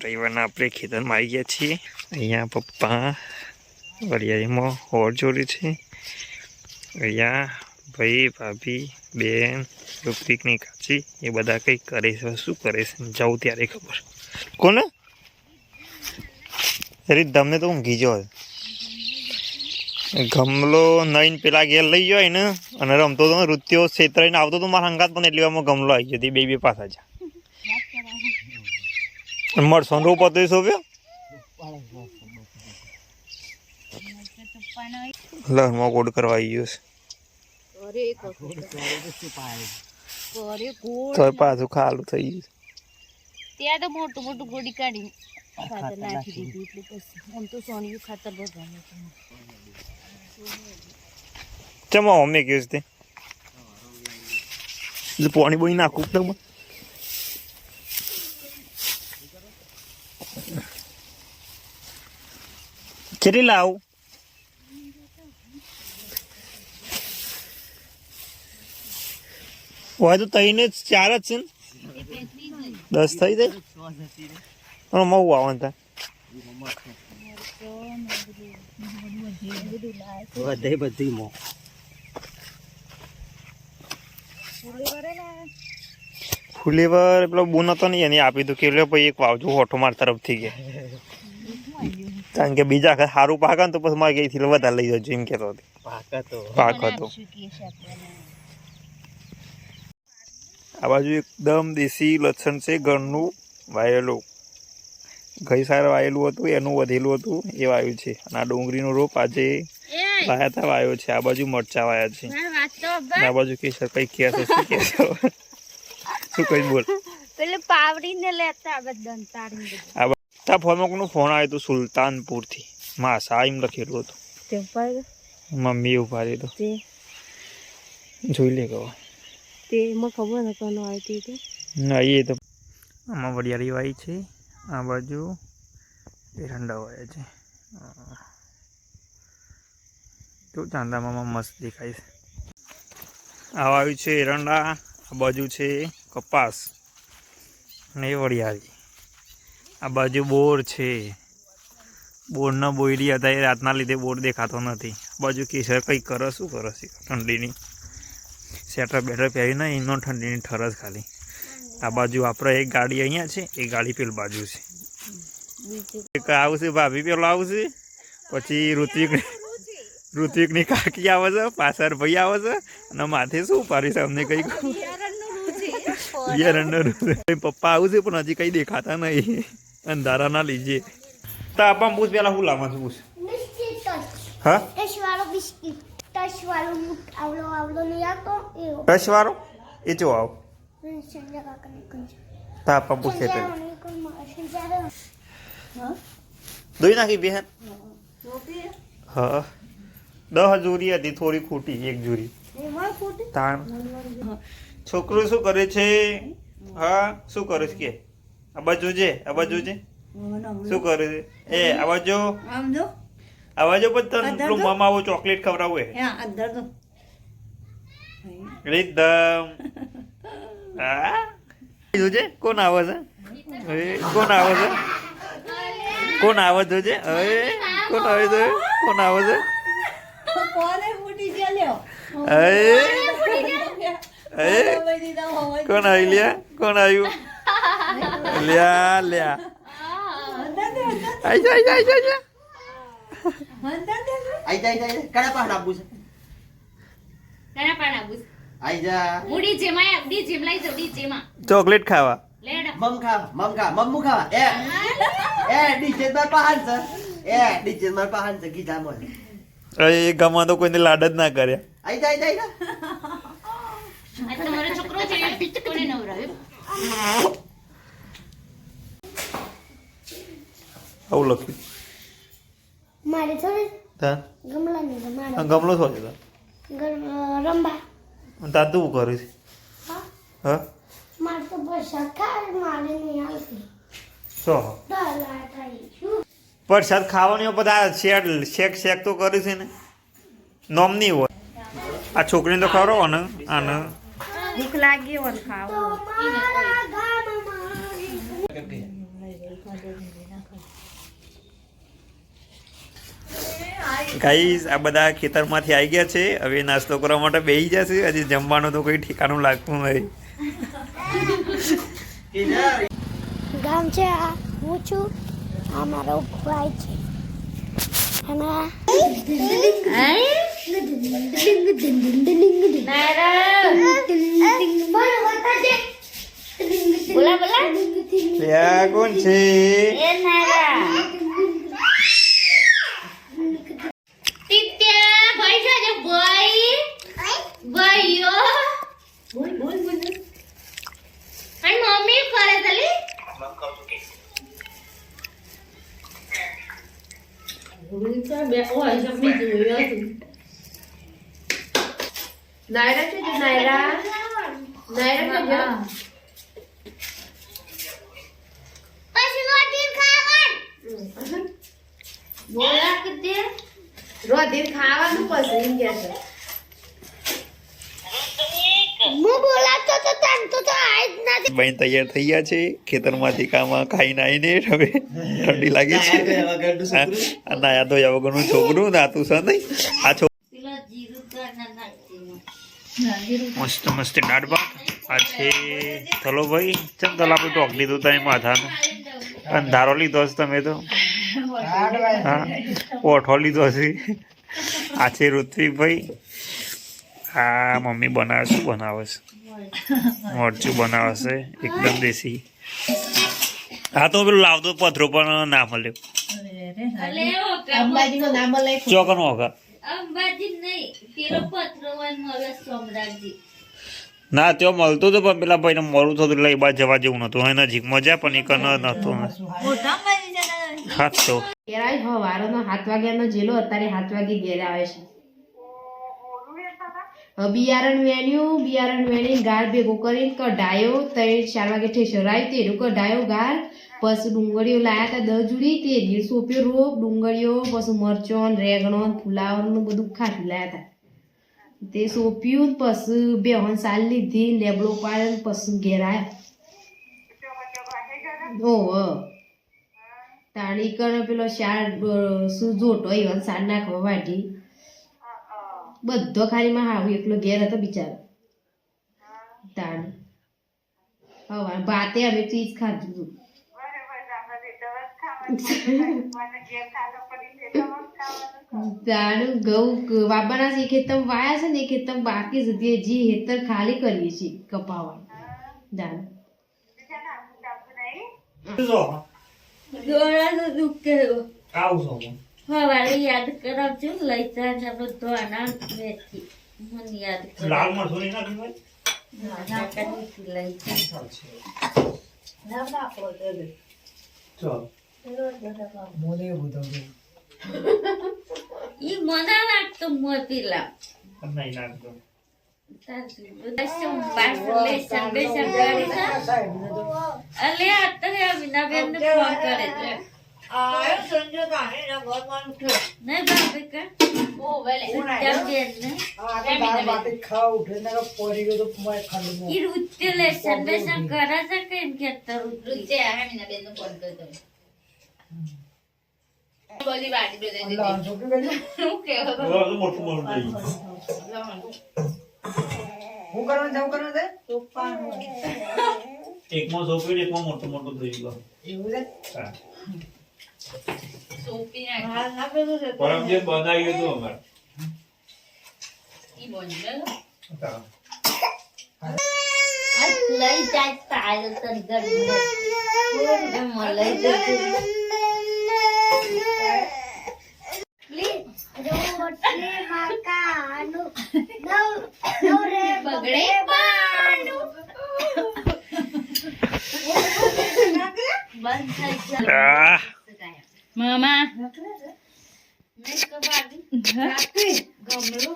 રવિવારના આપણે ખેતરમાં આવી ગયા છીએ। અહીંયા પપ્પા વરિયાળીમાં હોર જોડે છે। અહીંયા ભાઈ ભાભી બેન પિકનિક કાચી એ બધા કંઈક કરે છે। શું કરે છે જાઉં ત્યારે ખબર। કોને અરે તમને તો ઊંઘી ગયો ગમલો નઈને પેલા ઘેર લઈ ગયો ને અને રમતો હતો નૃત્યો છેતરાઈને આવતો તો મારા હંગાત પણ એટલી વારમાં ગમલો આવી ગયો બે પાછા જા મળશો રોપ હતો સોંપ્યો લહરમાં કોડ કરવા આવી ગયો છે તો પાછું ખાલું થઈ ગયું ત્યાં તો મોટું મોટું ગોડી કાઢી ખાતર નાખી દીધું એટલે પછી આમ તો સોનિયું ખાતર ભરવાનું ચમો અમે કહ્યું છે તે પાણી બોઈ નાખું તમે ચેરી લાવ હોય તો તઈને 4 જ છે ને 10 થઈ જાય મઉ આવવાનું તા બધી મો ફુલેવર પેલો બોનો તો નહીં એની આપી દઉં કે ભાઈ એક વાવજો હોઠો માર તરફથી ગયા કારણ કે બીજા સારું પાક ને તો પછી મારે ગઈ વધારે લઈ જજો એમ કેતો પાક હતો આ બાજુ એકદમ દેશી લસણ છે ઘરનું વાયેલું ગઈ સાર વાયેલું હતું એનું વધેલું હતું એ વાયું છે અને આ ડુંગળીનો રોપ આજે વાયા હતા વાયો છે આ બાજુ મરચા વાયા છે આ બાજુ કેસર કઈ કે છે શું કે છે શું કઈ બોલ પેલે પાવડીને લેતા બદન તારી આ તા ફોનમાં કોનો ફોન આવ્યો તો સુલતાનપુર થી માસા એમ લખેલું હતું તે ઉપર મમ્મી ઉભારી તો જોઈ લે કહો તે મને ખબર ન કોનો આવી હતી ના એ તો આમાં વરિયાળી વાઈ છે આ બાજુ એરંડા વાયા છે તો ચાંદામાં મસ્ત દેખાય છે આ વાવ્યું છે એરંડા આ બાજુ છે કપાસ અને એ વરિયાળી આ બાજુ બોર છે બોરના બોયડી હતા એ રાતના લીધે બોર દેખાતો નથી બાજુ કેસર કંઈક કરે શું કરે છે ઠંડીની સ્વેટર બેટર પહેરીને એનો ઠંડીની ઠરસ ખાલી આ બાજુ આપણે એક ગાડી અહીંયા છે એક ગાડી પેલી બાજુ છે એક આવશે ભાભી પેલો આવશે પછી ઋત્વિકની કાકી આવે છે પાછળ ભાઈ આવે છે અને માથે શું પાડી છે અમને કઈ પપ્પા આવશે પણ હજી કઈ દેખાતા નહીં અંધારા ના લીજે તો આપા પૂછ પેલા શું લાવવા છું પૂછ હા ટચ વાળો એ જો આવ તાપા પૂછે પેલા દોઈ નાખી બેન હા 10 જોડી હતી થોડી ખોટી એક જોડી તાણ છોકરો શું કરે છે હા શું કરે છે કે આ બાજુ છે શું કરે છે એ આ બાજુ પણ તને મામા આવો ચોકલેટ ખવડાવે એકદમ હા જોજે કોણ આવે છે કોણ આવે છે કોણ આવે જોજે હવે કોણ આવે છે કોણ આવે છે કોણ આવી લ્યા કોણ આવ્યું લ્યા લ્યા આઈ જા ચોકલેટ ખાવા મમ્મુ ખાવા ડીજે માર પહાન છે કીધા મને એ ગામમાં તો કોઈને લાડ જ ના કર્યા આઈ જા તમારો છોકરો છે કોને નવરાવ્યો આવું લખ્યું મારે થોડે તા ગમલા ને મારે ગમલો છો છે રંબા તા તું કરે છે હા મારે તો પૈસા ખાય મારે નહીં આવતી સો ડલા થઈ પ્રસાદ ખાવાની બધા શેક તો કરે છે ને નોમ નહીં હોય આ છોકરીને તો ખવડાવો ને આને ભૂખ લાગી હોય ખાવું ગાઈસ આ બધા ખેતરમાંથી આવી ગયા છે. હવે નાસ્તો કરવા માટે બેસી જશે. હજી જમવાનું તો કોઈ ઠેકાણું લાગતું નહીં. ગામ છે આ હું છું આ મારો ભાઈ છે અને બોલા બોલા ત્યાં કોણ છે? એ નારા ટીટ્યા ભાઈ છે જે ભાઈ ભાઈઓ બોલ બોલ બોલ અને મમ્મી કરે તલી નાયરા છે નાયરા નાયરા પછી રોટી ખાવાનું બોલા કે રોધી ખાવાનું પછી ગયા છે હું બોલાતો તો તન તો આજ નથી બેન તૈયાર થઈ ગયા છે. ખેતરમાંથી કામ ખાઈને આવીને હવે ઠંડી લાગે છે. આ નાયા ધોયા વગરનું છોકરું નાતું છે નહીં. આ પેલા જીરું કરના નાખતી મસ્ત મસ્ત દાળ ભાત. આ છે ચલો ભાઈ ચમ તલ આપણે ટોક લીધું તમે માથાનું અંધારો લીધો હશે તમે તો. હા ઓઠો લીધો હશે. આ છે ઋત્વિકભાઈ. આ મમ્મી બનાવે છે મરચું બનાવે છે એકદમ દેશી. હા તો પેલું લાવતો પથરો પણ ના મળ્યો. અંબાજીનું નામ લઈ ચોકનો વખત અંબાજી નહીં પેલો પત્રો હોય મળે સોમરાજી ના ત્યાં મળતું હતું પણ પેલા ભાઈને મોડું થતું એટલે એ બાદ જવા જેવું નતું. અહીં નજીકમાં જાય પણ એક નતું. હા તો કેરાય હવારોનો 7 વાગ્યાનો જેલો અત્યારે 7 વાગે ઘેર આવે છે. બિયારણ વેણી ગાર ભેગો કરીને કઢાયો 3-4 વાગે ઠેસરાયું તેરું કઢાયો ગાર પછી ડુંગળીઓ લાયા હતા 10 જુડી તેરી સોપ્યો રોપ ડુંગળીઓ પછી મરચોન રેગણો ફુલાવરનું બધું ખાટી લાયા હતા તે સોપ્યું પછી બેહન સાલ લીધી લેબડો પાડે પછી ઘેર આવ્યા ઓહ તાણી કર પેલો શાર શું જોટો ઈવન સાર નાખવા વાઢી બધો ખાલીમાં હાવ એકલો ઘેર હતો બિચારો તાણ હવે ભાતે અમે ચીજ ખાધું હતું તાણ ઘઉં વાબાના છે ખેતમ વાયા છે ને એ ખેતમ બાકી સુધી હજી હેતર ખાલી કરીએ છીએ કપાવા તાણ દોડાનું દુઃખ હવારે યાદ કરાવજો લઈ જા બધો આના મેથી મને યાદ લાલ મરચું નહીં નાખ્યું લઈ ઈ મને લાગતો મોતીલા નહીં નાખતો. અલે અત્યારે અમીનાબેન ને ફોન કરે છે નહીં ભાભી કા ઈ રૂચે લેશન બેસન કરે છે કે એમ કે રૂચે અમીનાબેન ને ફોન કર્યો બધી વાડી બે દે શું કેવો મોટું મોટું થઈ હું કરવાનું છે એકમાં સોંપ્યું ને એકમાં મોટું મોટું થઈ ગયું. એવું છે હા. સોપી હાલ ના પેલું છે પરમ જે બનાવ્યું હતું અમારે. ઈ બોન્ડલ હા. આ લઈ જાય તાળ તર ગડી એમ લઈ જશે રોટલી મકાનું નવ રે બગડે પાનું બંધ થઈ જાય મામા મેં કબાડી ગમરો